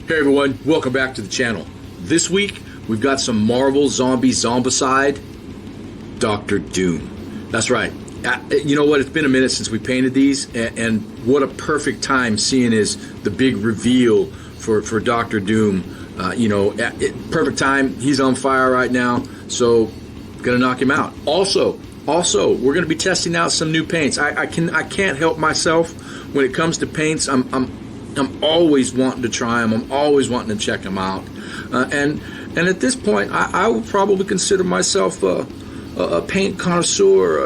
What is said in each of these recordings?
Hey everyone, welcome back to the channel. This week, we've got some Marvel Zombies Zombicide, Dr. Doom. That's right. You know what, it's been a minute since we painted these, and what a perfect time seeing is the big reveal for Dr. Doom. Perfect time, he's on fire right now, so gonna knock him out. Also, we're gonna be testing out some new paints. I can't help myself when it comes to paints. I'm always wanting to try them. I'm always wanting to check them out. And at this point, I would probably consider myself a paint connoisseur,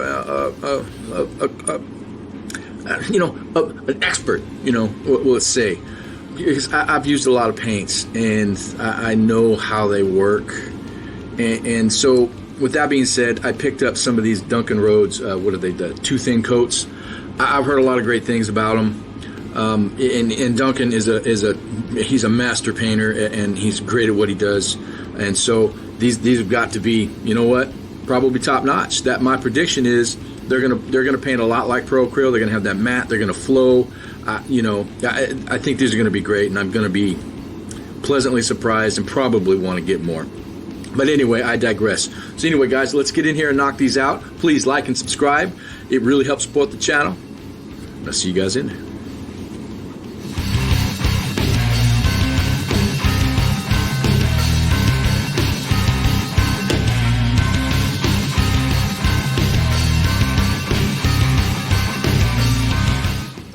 an expert. Let's say, because I've used a lot of paints and I know how they work. And so, with that being said, I picked up some of these Duncan Rhodes. What are they? The too thin coats. I've heard a lot of great things about them. And Duncan he's a master painter, and he's great at what he does. And so these have got to be, probably top notch. That my prediction is they're gonna paint a lot like Pro Acryl. They're gonna have that matte. They're gonna flow. I think these are gonna be great, and I'm gonna be pleasantly surprised and probably want to get more. But anyway, I digress. So anyway, guys, let's get in here and knock these out. Please like and subscribe. It really helps support the channel. I'll see you guys in there.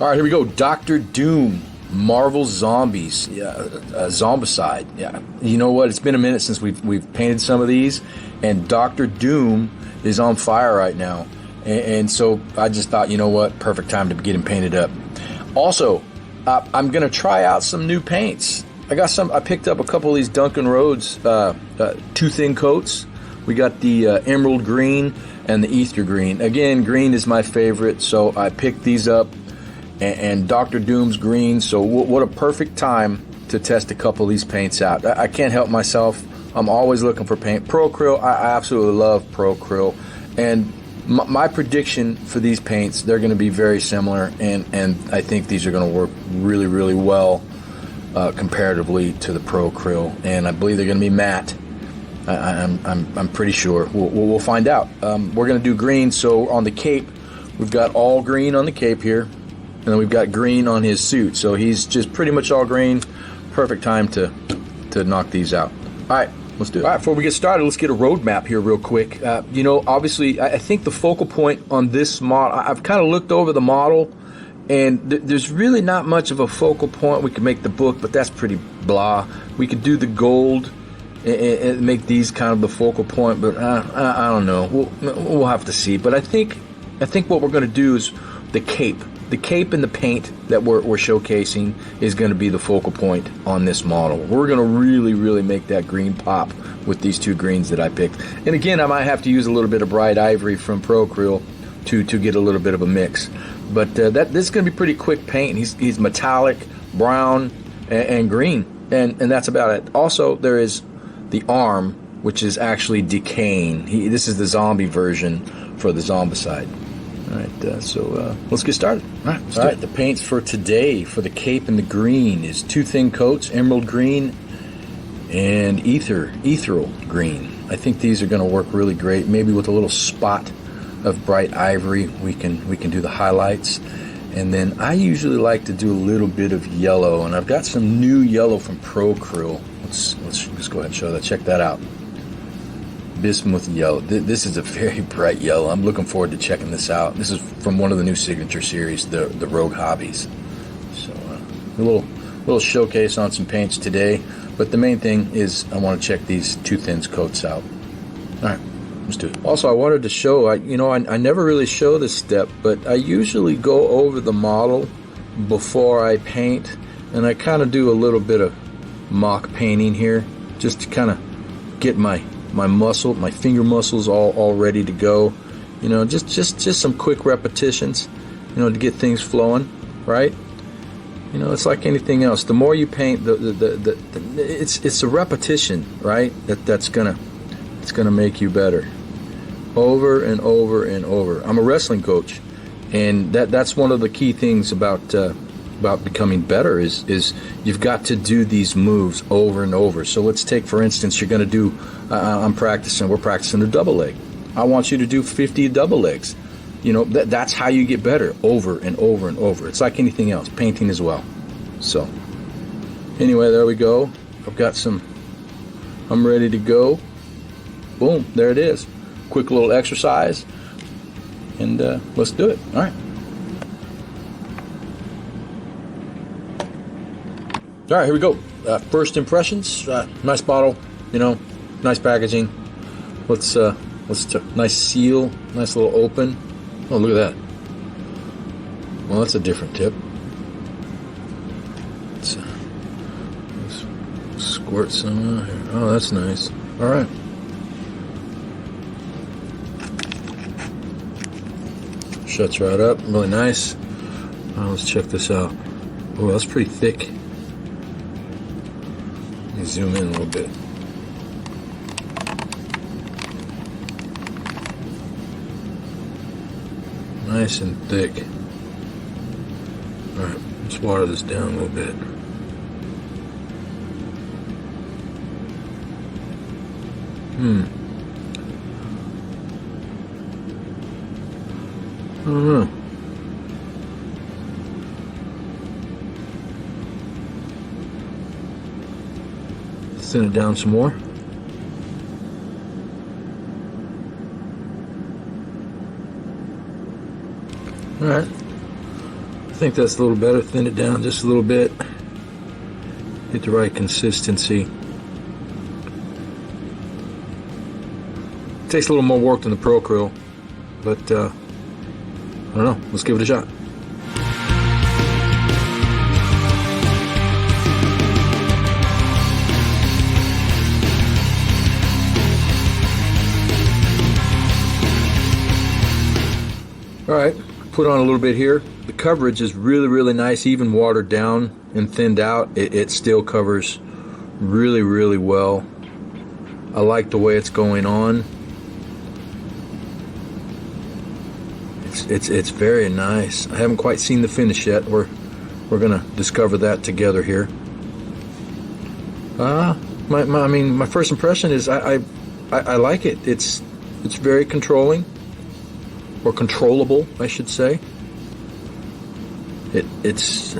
All right, here we go. Dr. Doom, Marvel Zombies, Zombicide. Yeah, you know what? It's been a minute since we've painted some of these, and Dr. Doom is on fire right now. And so I just thought, you know what? Perfect time to get him painted up. Also, I'm gonna try out some new paints. I picked up a couple of these Duncan Rhodes too thin coats. We got the emerald green and the ether green. Again, green is my favorite, so I picked these up. And Dr. Doom's green, so what a perfect time to test a couple of these paints out. I can't help myself. I'm always looking for paint. Pro Acryl, I absolutely love Pro Acryl. And my prediction for these paints, they're going to be very similar, and I think these are going to work really, really well comparatively to the Pro Acryl. And I believe they're going to be matte. I'm pretty sure. We'll find out. We're going to do green, so on the cape, we've got all green on the cape here. And then we've got green on his suit, so he's just pretty much all green. Perfect time to knock these out. All right, let's do it. All right, before we get started, let's get a roadmap here real quick. Obviously, I think the focal point on this model, I've kind of looked over the model, and there's really not much of a focal point. We could make the book, but that's pretty blah. We could do the gold and make these kind of the focal point, but I don't know. We'll have to see. But I think what we're going to do is the cape. The cape and the paint that we're showcasing is going to be the focal point on this model. We're going to really, really make that green pop with these two greens that I picked. And again, I might have to use a little bit of bright ivory from Pro Acryl to get a little bit of a mix. But this is going to be pretty quick paint. He's metallic, brown, and green, and that's about it. Also, there is the arm, which is actually decaying. This is the zombie version for the Zombicide. All right, so let's get started. All right, the paints for today for the cape and the green is too thin coats, emerald green, and ethereal green. I think these are going to work really great. Maybe with a little spot of bright ivory, we can do the highlights. And then I usually like to do a little bit of yellow, and I've got some new yellow from Pro Acryl. Let's go ahead and show that. Check that out. Bismuth yellow. This is a very bright yellow. I'm looking forward to checking this out. This is from one of the new signature series, the Rogue Hobbies. So a little showcase on some paints today, but the main thing is I want to check these too thin coats out. All right, let's do it. Also, I wanted to show, I never really show this step, but I usually go over the model before I paint, and I kind of do a little bit of mock painting here, just to kind of get my finger muscles all ready to go. Just some quick repetitions, to get things flowing, right? It's like anything else. The more you paint, it's a repetition, right? That's gonna make you better, over and over and over. I'm a wrestling coach, and that's one of the key things about about becoming better is you've got to do these moves over and over. So let's take, for instance, you're going to do, we're practicing a double leg. I want you to do 50 double legs. You know, that's how you get better, over and over and over. It's like anything else, painting as well. So anyway, there we go. I'm ready to go. Boom, there it is. Quick little exercise, and let's do it. All right. All right, here we go. First impressions. Nice bottle, you know, nice packaging. Let's nice seal, nice little open. Oh, look at that. Well, that's a different tip. Let's squirt some out here. Oh, that's nice. All right. Shuts right up. Really nice. Let's check this out. Oh, that's pretty thick. Let me zoom in a little bit. Nice and thick. All right, let's water this down a little bit. I don't know. Thin it down some more. All right. I think that's a little better. Thin it down just a little bit. Get the right consistency. Takes a little more work than the Pro Acryl, but I don't know. Let's give it a shot. All right, put on a little bit here. The coverage is really, really nice. Even watered down and thinned out, it still covers really, really well. I like the way it's going on. It's very nice. I haven't quite seen the finish yet. We're gonna discover that together here. My first impression is I like it. It's very controlling, or controllable, I should say. Its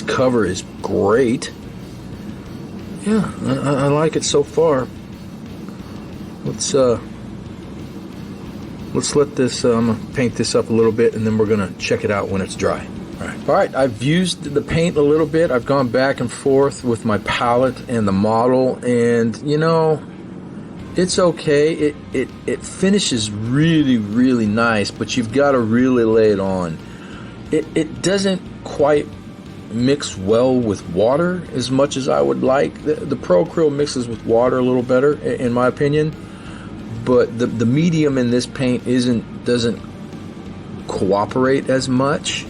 cover is great. Yeah, I like it so far. Let's let this, I'm going to paint this up a little bit, and then we're going to check it out when it's dry. All right, I've used the paint a little bit. I've gone back and forth with my palette and the model, and, you know, it's okay. It finishes really, really nice, but you've got to really lay it on. It doesn't quite mix well with water as much as I would like. The Pro Acryl mixes with water a little better, in my opinion. But the medium in this paint doesn't cooperate as much,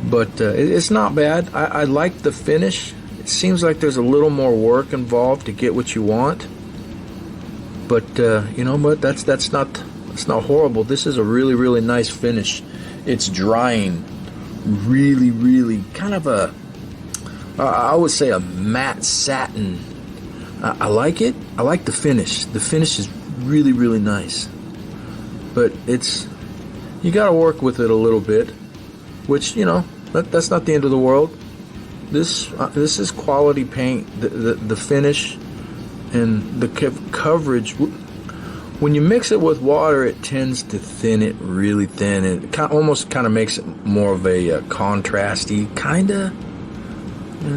but it's not bad. I like the finish. It seems like there's a little more work involved to get what you want, but you know what? That's not horrible. This is a really, really nice finish. It's drying really, really kind of I would say a matte satin. I like it. I like the finish. The finish is really, really nice, but you got to work with it a little bit, which, you know, that's not the end of the world. This is quality paint. The finish and the coverage, when you mix it with water, it tends to thin it really thin, and it almost kind of makes it more of a contrasty kind of.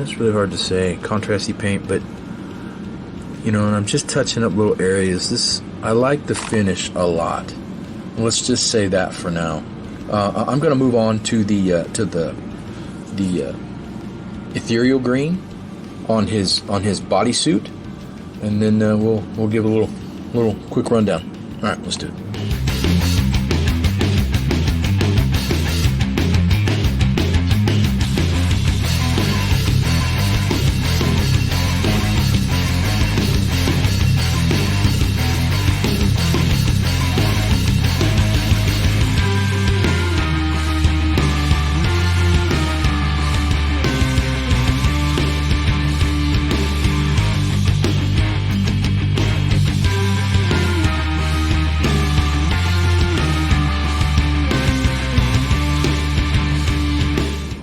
It's really hard to say, contrasty paint, but you know, and I'm just touching up little areas. I like the finish a lot. Let's just say that for now. I'm going to move on to the ethereal green on his bodysuit, and then we'll give a little quick rundown. All right, let's do it.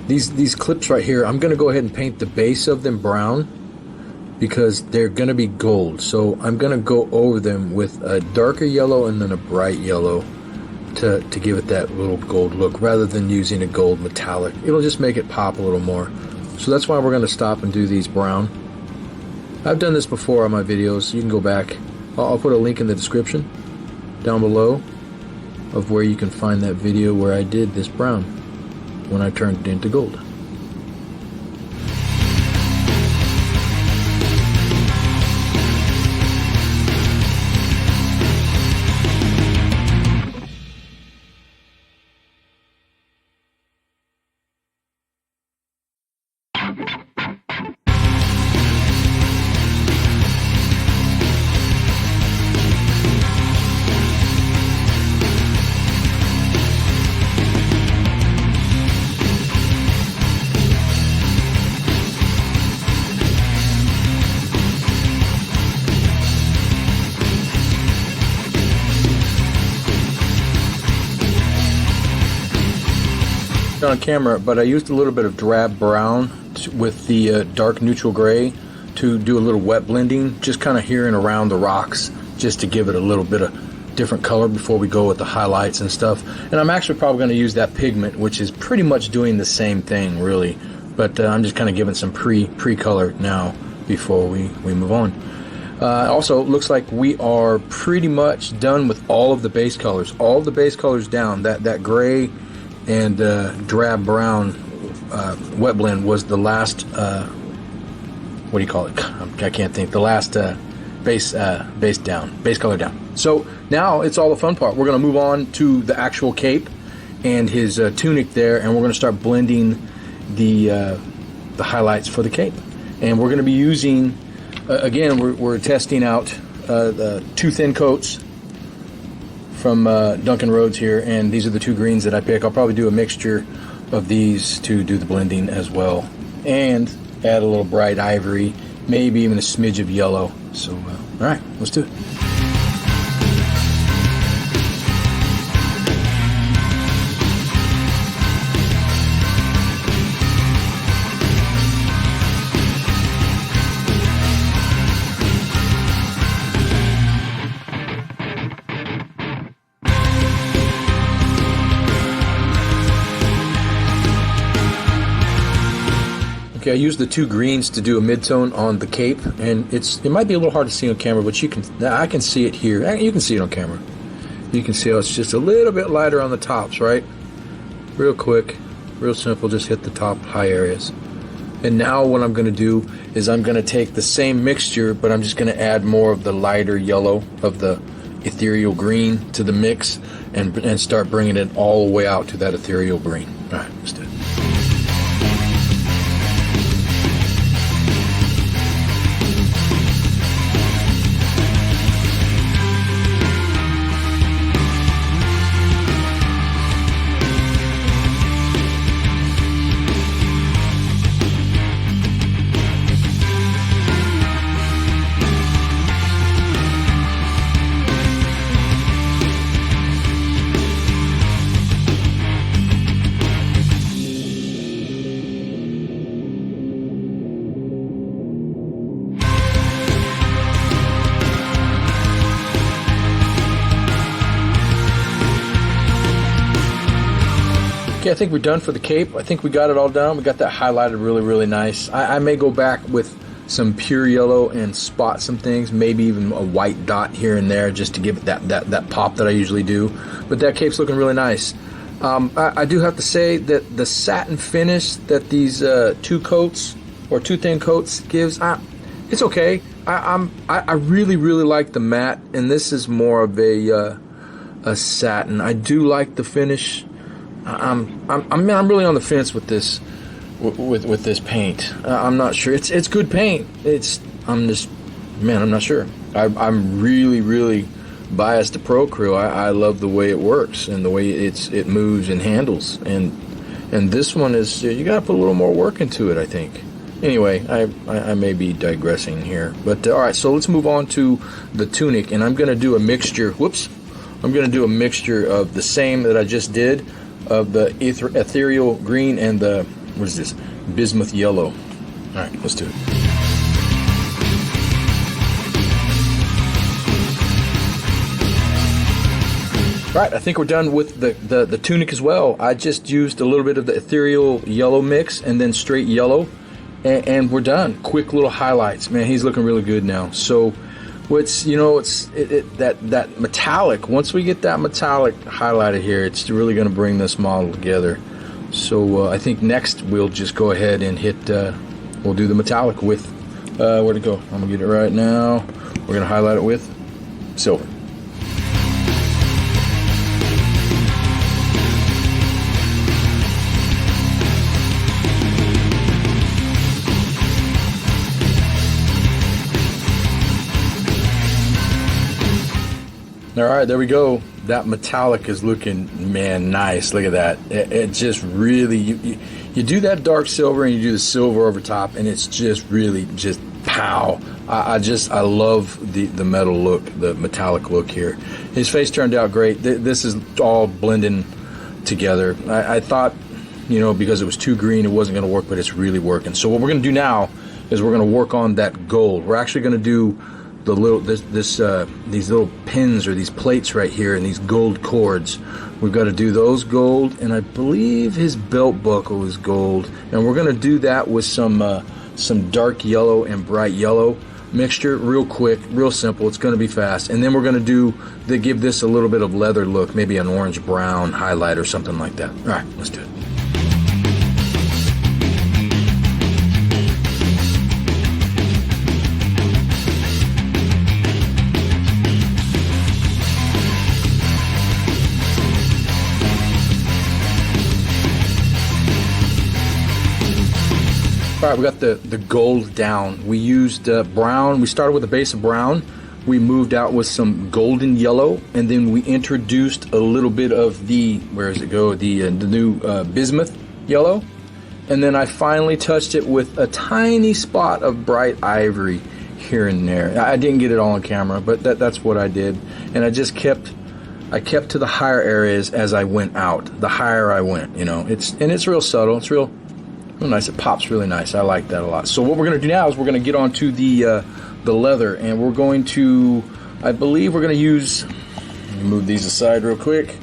These clips right here, I'm going to go ahead and paint the base of them brown because they're going to be gold. So I'm going to go over them with a darker yellow and then a bright yellow to give it that little gold look rather than using a gold metallic. It'll just make it pop a little more. So that's why we're going to stop and do these brown. I've done this before on my videos. You can go back. I'll put a link in the description down below of where you can find that video where I did this brown when I turned it into gold. On camera, but I used a little bit of drab brown with the dark neutral gray to do a little wet blending, just kind of here and around the rocks, just to give it a little bit of different color before we go with the highlights and stuff. And I'm actually probably going to use that pigment, which is pretty much doing the same thing really, but I'm just kind of giving some pre-color now before we move on. Also, it looks like we are pretty much done with all of the base colors. All of the base colors down. That gray and drab brown wet blend was the last, what do you call it? I can't think. The last base color down. So now it's all the fun part. We're going to move on to the actual cape and his tunic there, and we're going to start blending the highlights for the cape. And we're going to be using, again, we're testing out the 2 thin coats from Duncan Rhodes here, and these are the 2 greens that I pick. I'll probably do a mixture of these to do the blending as well, and add a little bright ivory, maybe even a smidge of yellow. So all right, let's do it. Okay, I used the 2 greens to do a mid-tone on the cape, and it might be a little hard to see on camera, but I can see it here. You can see it on camera. You can see how it's just a little bit lighter on the tops, right? Real quick, real simple, just hit the top high areas. And now what I'm going to do is I'm going to take the same mixture, but I'm just going to add more of the lighter yellow of the ethereal green to the mix and start bringing it all the way out to that ethereal green. All right, let's do it. Okay, I think we're done for the cape. I think we got it all done. We got that highlighted really, really nice. I may go back with some pure yellow and spot some things, maybe even a white dot here and there just to give it that pop that I usually do. But that cape's looking really nice. I do have to say that the satin finish that these 2 coats or 2 thin coats gives, it's okay. I really, really like the matte, and this is more of a satin. I do like the finish. I'm really on the fence with this with this paint. I'm not sure. It's good paint. I'm not sure. I'm really biased to Pro Crew. I love the way it works and the way it moves and handles. And this one is, you got to put a little more work into it, I think. Anyway, I may be digressing here, but all right. So let's move on to the tunic, and I'm going to do a mixture. I'm going to do a mixture of the same that I just did, of the ethereal green and the what is this? Bismuth yellow. All right, let's do it. All right, I think we're done with the Tunic as well. I just used a little bit of the ethereal yellow mix and then straight yellow, and we're done. Quick little highlights. Man, he's looking really good now. So what's, you know, that metallic, once we get that metallic highlighted here, it's really going to bring this model together. So I think next we'll just go ahead and hit, we'll do the metallic with, where'd it go? I'm going to get it right now. We're going to highlight it with silver. All right, there we go. That metallic is looking, man, nice. Look at that. It just really, you do that dark silver and you do the silver over top, and it's just really just pow. I love the metal look, the metallic look here. His face turned out great. This is all blending together. I thought, you know, because it was too green, it wasn't going to work, but it's really working. So what we're going to do now is we're going to work on that gold. We're actually going to do the little these little pins or these plates right here and these gold cords. We've got to do those gold, and I believe his belt buckle is gold, and we're going to do that with some dark yellow and bright yellow mixture, real quick, real simple. It's going to be fast, and then we're going to give this a little bit of leather look, maybe an orange brown highlight or something like that. All right, let's do it. All right, we got the gold down. We used brown. We started with a base of brown. We moved out with some golden yellow, and then we introduced a little bit of the, where does it go? The new bismuth yellow. And then I finally touched it with a tiny spot of bright ivory here and there. I didn't get it all on camera, but that's what I did. And I just kept to the higher areas as I went out. The higher I went, you know. It's real subtle. It's real nice. It pops really nice. I like that a lot. So what we're going to do now is we're going to get onto the leather, and we're going to, I believe we're going to use, let me move these aside real quick.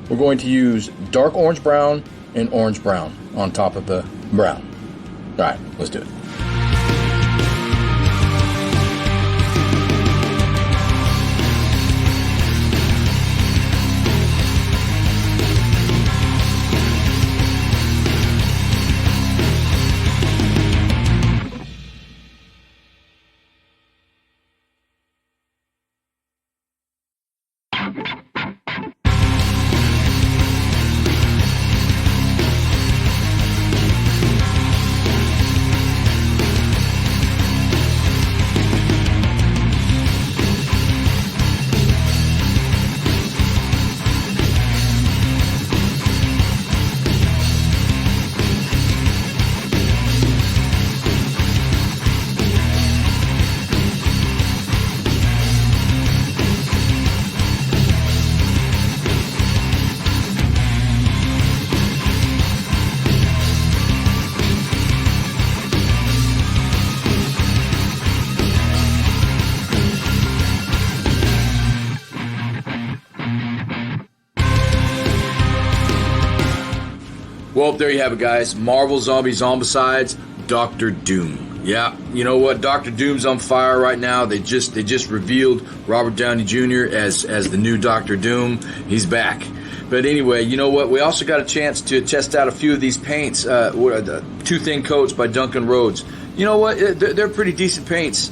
We're going to use dark orange brown and orange brown on top of the brown. All right, let's do it. Well, there you have it, guys. Marvel Zombies Zombicides, Dr. Doom. Yeah, you know what? Dr. Doom's on fire right now. They just revealed Robert Downey Jr. as the new Dr. Doom. He's back. But anyway, you know what? We also got a chance to test out a few of these paints. Two Thin Coats by Duncan Rhodes. You know what? They're pretty decent paints.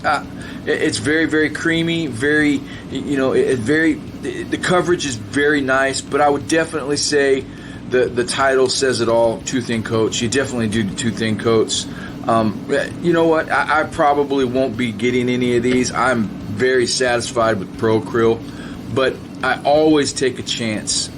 It's very, very creamy. Very, you know, the coverage is very nice. But I would definitely say the title says it all. Two Thin Coats. You definitely do the Two Thin Coats. You know what? I probably won't be getting any of these. I'm very satisfied with Pro Acryl, but I always take a chance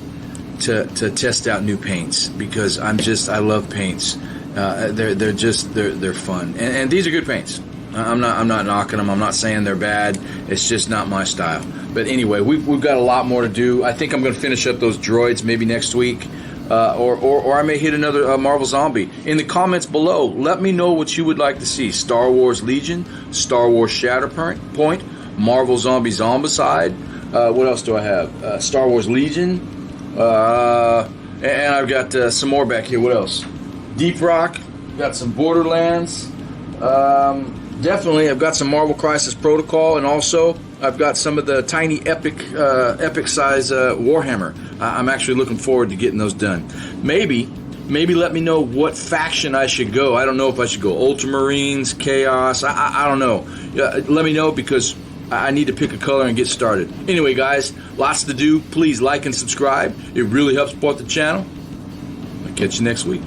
to test out new paints because I love paints. They're fun, and these are good paints. I'm not knocking them. I'm not saying they're bad. It's just not my style. But anyway, we've got a lot more to do. I think I'm going to finish up those droids maybe next week. or I may hit another Marvel Zombie. In the comments below, let me know what you would like to see. Star Wars Legion, Star Wars Shatterpoint, Marvel Zombies Zombicide. What else do I have? Star Wars Legion. And I've got some more back here. What else? Deep Rock. Got some Borderlands. Definitely, I've got some Marvel Crisis Protocol, and also I've got some of the tiny epic size Warhammer. I'm actually looking forward to getting those done. Maybe let me know what faction I should go. I don't know if I should go Ultramarines, Chaos. I don't know. Let me know, because I need to pick a color and get started. Anyway, guys, lots to do. Please like and subscribe. It really helps support the channel. I'll catch you next week.